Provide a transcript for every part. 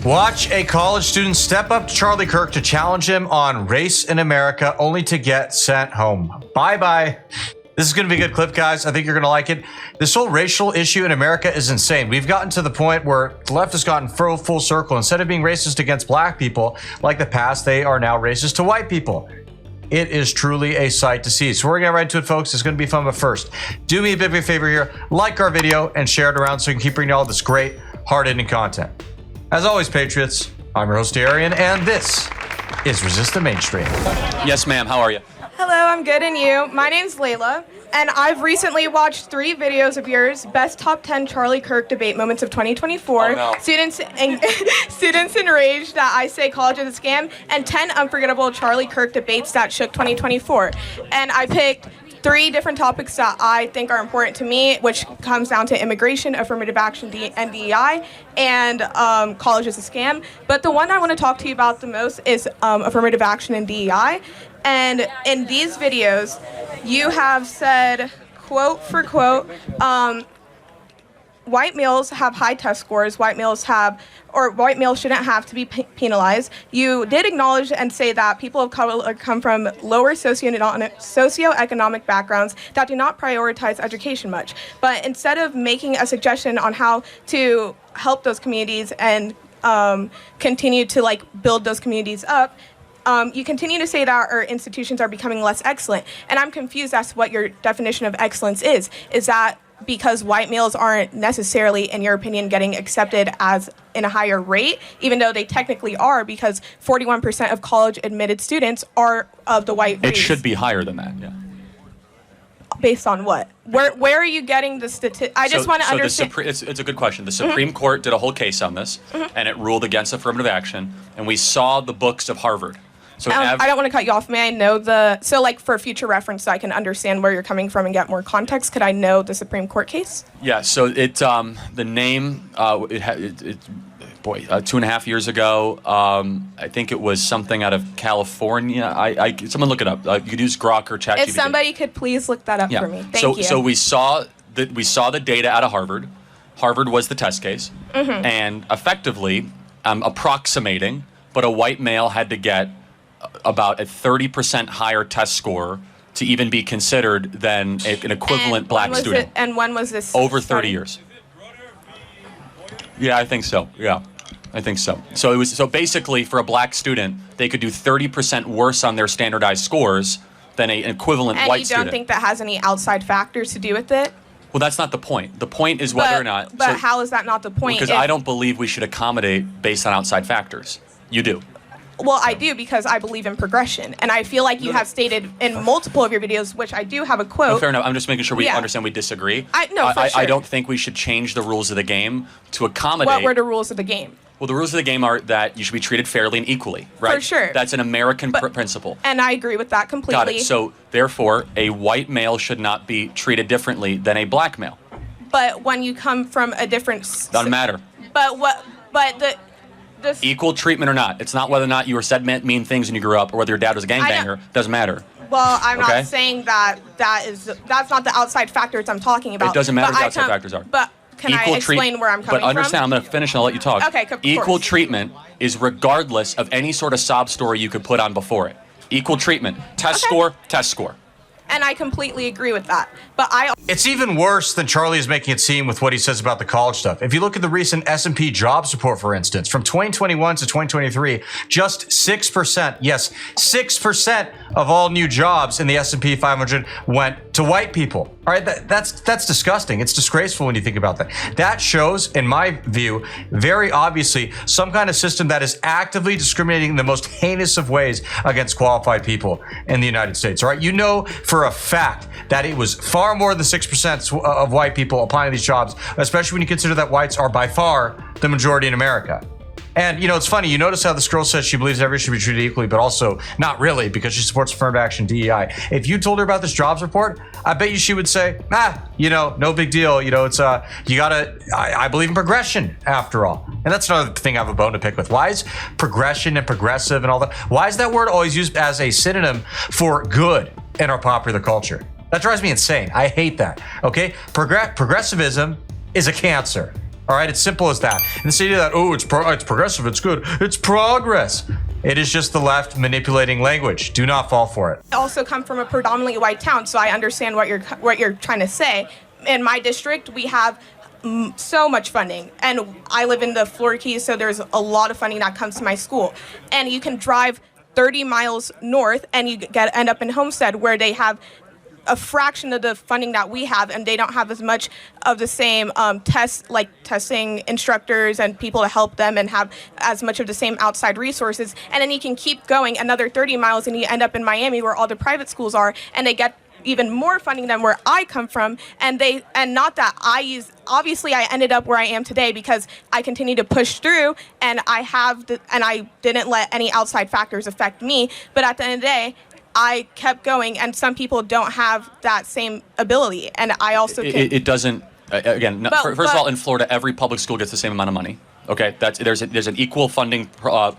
Watch a college student step up to Charlie Kirk to challenge him on race in America, only to get sent home. Bye-bye. This is going to be a good clip, guys. I think you're going to like it. This whole racial issue in America is insane. We've gotten to the point where the left has gotten full circle. Instead of being racist against black people like the past, they are now racist to white people. It is truly a sight to see. So we're going to get right into it, folks. It's going to be fun, but first, do me a big favor here. Like our video and share it around so we can keep bringing you all this great, hard-hitting content. As always, Patriots, I'm your host, Arian, and this is Resist the Mainstream. Yes, ma'am. How are you? Hello, I'm good, and you? My name's Layla, and I've recently watched 3 videos of yours, Best Top 10 Charlie Kirk Debate Moments of 2024, Oh, no. Students Enraged That I Say College is a Scam, and 10 Unforgettable Charlie Kirk Debates That Shook 2024. And I picked 3 different topics that I think are important to me, which comes down to immigration, affirmative action, and DEI, and college is a scam. But the one I want to talk to you about the most is affirmative action and DEI. And in these videos, you have said, quote for quote, white males have high test scores, white males shouldn't have to be penalized. You did acknowledge and say that people of color come from lower socioeconomic backgrounds that do not prioritize education much. But instead of making a suggestion on how to help those communities and continue to build those communities up, you continue to say that our institutions are becoming less excellent. And I'm confused as to what your definition of excellence is. Is that because white males aren't necessarily, in your opinion, getting accepted as in a higher rate, even though they technically are, because 41% of college admitted students are of the white race? It should be higher than that, yeah. Based on what? Where are you getting the statistics? I just want to understand. It's a good question. The Supreme Court did a whole case on this, and it ruled against affirmative action, and we saw the books of Harvard. So I don't want to cut you off. May I know for future reference so I can understand where you're coming from and get more context, could I know the Supreme Court case? Yeah, so the name, 2.5 years ago, I think it was something out of California. Someone look it up. You could use Grok or ChatGPT. If somebody could please look that up for me. Thank you. So we saw the data out of Harvard. Harvard was the test case. And effectively, approximating, but a white male had to get about a 30% higher test score to even be considered than an equivalent black student. And when was this? Over 30 years. Yeah, I think so. Yeah, I think so. So basically for a black student, they could do 30% worse on their standardized scores than an equivalent white student. And you don't think that has any outside factors to do with it? Well, that's not the point. The point is whether or not. But how is that not the point? Because I don't believe we should accommodate based on outside factors. You do. Well, I do, because I believe in progression. And I feel like you have stated in multiple of your videos, which I do have a quote. No, fair enough. I'm just making sure we understand we disagree. For sure. I don't think we should change the rules of the game to accommodate. What were the rules of the game? Well, the rules of the game are that you should be treated fairly and equally, right? For sure. That's an American principle. And I agree with that completely. Got it. So, therefore, a white male should not be treated differently than a black male. But when you come from a different... Doesn't matter. Equal treatment or not. It's not whether or not you were said mean things when you grew up or whether your dad was a gangbanger. Doesn't matter. Well, I'm not saying that's not the outside factors I'm talking about. It doesn't matter what the outside factors are. But can I explain where I'm coming from? But understand, I'm going to finish and I'll let you talk. Okay, of course. Equal treatment is regardless of any sort of sob story you could put on before it. Equal treatment. Test score. And I completely agree with that. But It's even worse than Charlie is making it seem with what he says about the college stuff. If you look at the recent S&P jobs report, for instance, from 2021 to 2023, just 6%, yes, 6% of all new jobs in the S&P 500 went to white people. All right, that's disgusting. It's disgraceful when you think about that. That shows, in my view, very obviously some kind of system that is actively discriminating in the most heinous of ways against qualified people in the United States. All right, you know for a fact that it was far more than 6% of white people applying to these jobs, especially when you consider that whites are by far the majority in America. And, it's funny, you notice how this girl says she believes everyone should be treated equally, but also not really, because she supports affirmative action DEI. If you told her about this jobs report, I bet you she would say, no big deal. I believe in progression after all. And that's another thing I have a bone to pick with. Why is progression and progressive and all that? Why is that word always used as a synonym for good in our popular culture? That drives me insane. I hate that. Okay? Progressivism is a cancer. All right, it's simple as that. And the idea that, oh, it's progressive, it's good. It's progress. It is just the left manipulating language. Do not fall for it. I also come from a predominantly white town, so I understand what you're trying to say. In my district, we have so much funding, and I live in the Florida Keys, so there's a lot of funding that comes to my school. And you can drive 30 miles north, and you end up in Homestead, where they have a fraction of the funding that we have, and they don't have as much of the same testing instructors and people to help them, and have as much of the same outside resources. And then you can keep going another 30 miles, and you end up in Miami, where all the private schools are, and they get even more funding than where I come from. And not that obviously I ended up where I am today because I continue to push through, and I didn't let any outside factors affect me. But at the end of the day, I kept going, and some people don't have that same ability. And I also it doesn't. Again, first of all, in Florida, every public school gets the same amount of money. Okay, there's an equal funding across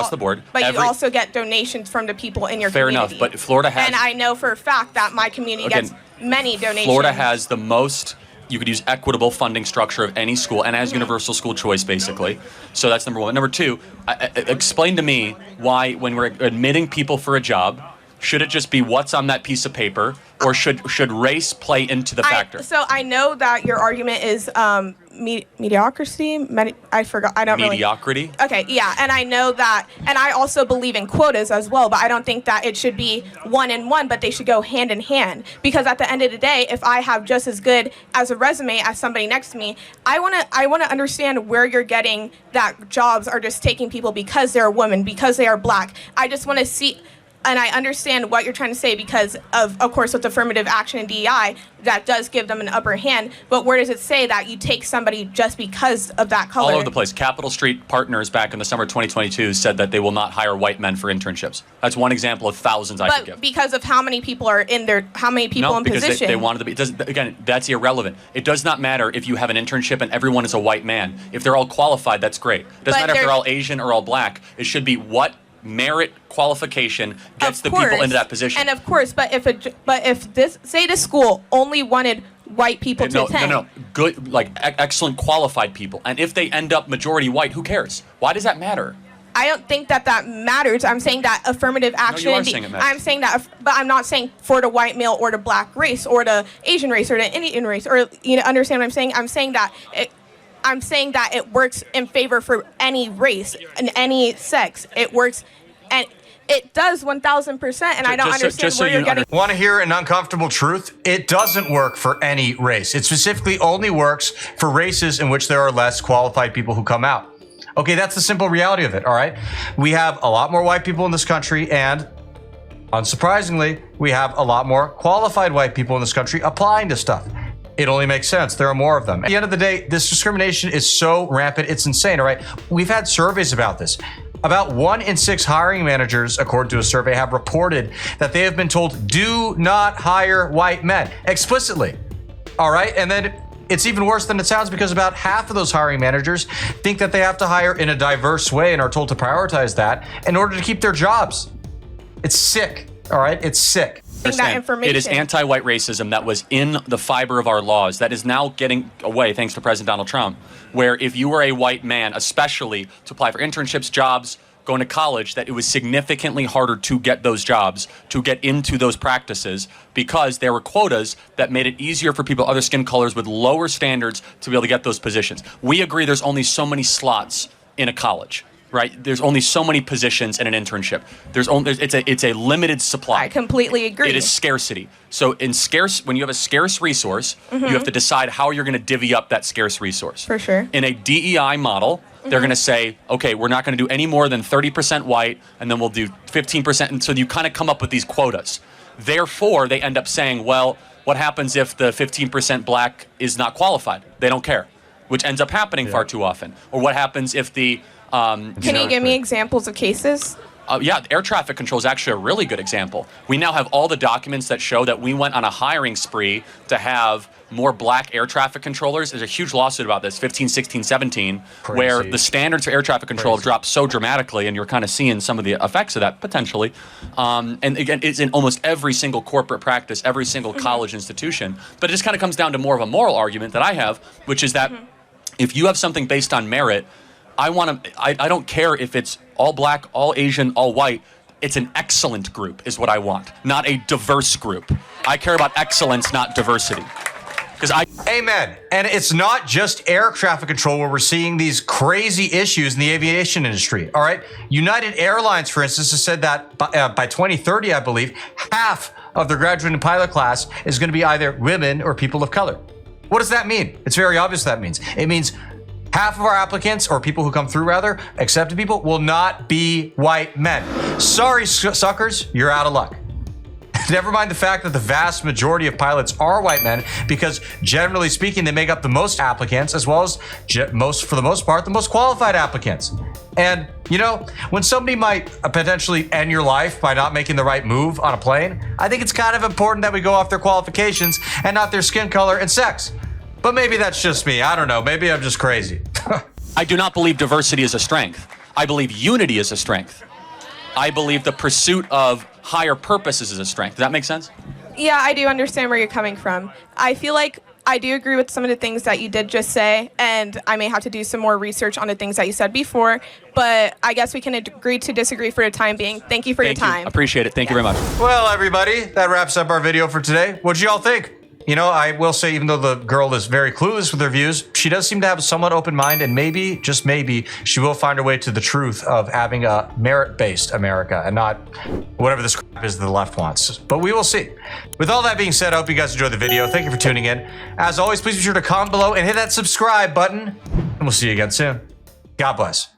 the board. But you also get donations from the people in your community. Fair enough, but Florida has. And I know for a fact that my community gets many donations. Florida has the most. You could use equitable funding structure of any school, and has universal school choice, basically. So that's number one. Number two, explain to me why, when we're admitting people for a job, should it just be what's on that piece of paper, or should race play into the factor? So I know that your argument is mediocrity. I forgot. I don't mediocrity. Really. Okay, yeah, and I know that, and I also believe in quotas as well. But I don't think that it should be one and one, but they should go hand in hand. Because at the end of the day, if I have just as good as a resume as somebody next to me, I wanna understand where you're getting that jobs are just taking people because they're a woman, because they are black. I just want to see. And I understand what you're trying to say because of course, with affirmative action and DEI, that does give them an upper hand. But where does it say that you take somebody just because of that color? All over the place. Capitol Street Partners back in the summer of 2022 said that they will not hire white men for internships. That's one example of thousands I could give. But because of how many people are in there, how many people in position? No, because they wanted to be. Again, that's irrelevant. It does not matter if you have an internship and everyone is a white man. If they're all qualified, that's great. It doesn't matter if they're all Asian or all black. It should be what merit qualification gets the people into that position. And of course, but if this school only wanted white people to attend. No, good, excellent qualified people. And if they end up majority white, who cares? Why does that matter? I don't think that matters. I'm saying that affirmative action. No, you are saying it matters. I'm saying that, but I'm not saying for the white male or the black race or the Asian race or the Indian race, or understand what I'm saying? I'm saying that it works in favor for any race and any sex. It works, and it does 1,000%. And I don't understand where you're getting. Want to hear an uncomfortable truth? It doesn't work for any race. It specifically only works for races in which there are less qualified people who come out. Okay, that's the simple reality of it. All right, we have a lot more white people in this country, and unsurprisingly, we have a lot more qualified white people in this country applying to stuff. It only makes sense. There are more of them. At the end of the day, this discrimination is so rampant, it's insane, all right? We've had surveys about this. About 1 in 6 hiring managers, according to a survey, have reported that they have been told, do not hire white men, explicitly, all right? And then it's even worse than it sounds, because about half of those hiring managers think that they have to hire in a diverse way and are told to prioritize that in order to keep their jobs. It's sick, all right? It's sick. That information. It is anti-white racism that was in the fiber of our laws that is now getting away thanks to President Donald Trump, where if you were a white man, especially to apply for internships, jobs, going to college, that it was significantly harder to get those jobs, to get into those practices, because there were quotas that made it easier for people of other skin colors with lower standards to be able to get those positions. We agree there's only so many slots in a college. Right? There's only so many positions in an internship. It's a limited supply. I completely agree. It is scarcity. So when you have a scarce resource, you have to decide how you're going to divvy up that scarce resource. For sure. In a DEI model, they're going to say, okay, we're not going to do any more than 30% white, and then we'll do 15%. And so you kind of come up with these quotas. Therefore, they end up saying, well, what happens if the 15% black is not qualified? They don't care, which ends up happening far too often. Or what happens if the Can you give me examples of cases? Air traffic control is actually a really good example. We now have all the documents that show that we went on a hiring spree to have more black air traffic controllers. There's a huge lawsuit about this, 15, 16, 17, Crazy. where the standards for air traffic control have dropped so dramatically, and you're kind of seeing some of the effects of that potentially. And again, it's in almost every single corporate practice, every single college institution. But it just kind of comes down to more of a moral argument that I have, which is that If you have something based on merit, I don't care if it's all black, all Asian, all white. It's an excellent group is what I want, not a diverse group. I care about excellence, not diversity. Amen. And it's not just air traffic control where we're seeing these crazy issues in the aviation industry. All right. United Airlines, for instance, has said that by 2030, I believe, half of their graduating pilot class is going to be either women or people of color. What does that mean? It's very obvious what that means. It means half of our applicants, or people who come through rather, accepted people, will not be white men. Sorry, suckers, you're out of luck. Never mind the fact that the vast majority of pilots are white men, because generally speaking, they make up the most applicants, as well as for the most part, the most qualified applicants. And, you know, when somebody might potentially end your life by not making the right move on a plane, I think it's kind of important that we go off their qualifications and not their skin color and sex. But maybe that's just me. I don't know. Maybe I'm just crazy. I do not believe diversity is a strength. I believe unity is a strength. I believe the pursuit of higher purposes is a strength. Does that make sense? Yeah, I do understand where you're coming from. I feel like I do agree with some of the things that you did just say, and I may have to do some more research on the things that you said before, but I guess we can agree to disagree for the time being. Thank you for your time. Appreciate it. Thank you very much. Well, everybody, that wraps up our video for today. What'd you all think? You know, I will say, even though the girl is very clueless with her views, she does seem to have a somewhat open mind, and maybe, just maybe, she will find her way to the truth of having a merit-based America and not whatever this crap is that the left wants. But we will see. With all that being said, I hope you guys enjoyed the video. Thank you for tuning in. As always, please be sure to comment below and hit that subscribe button, and we'll see you again soon. God bless.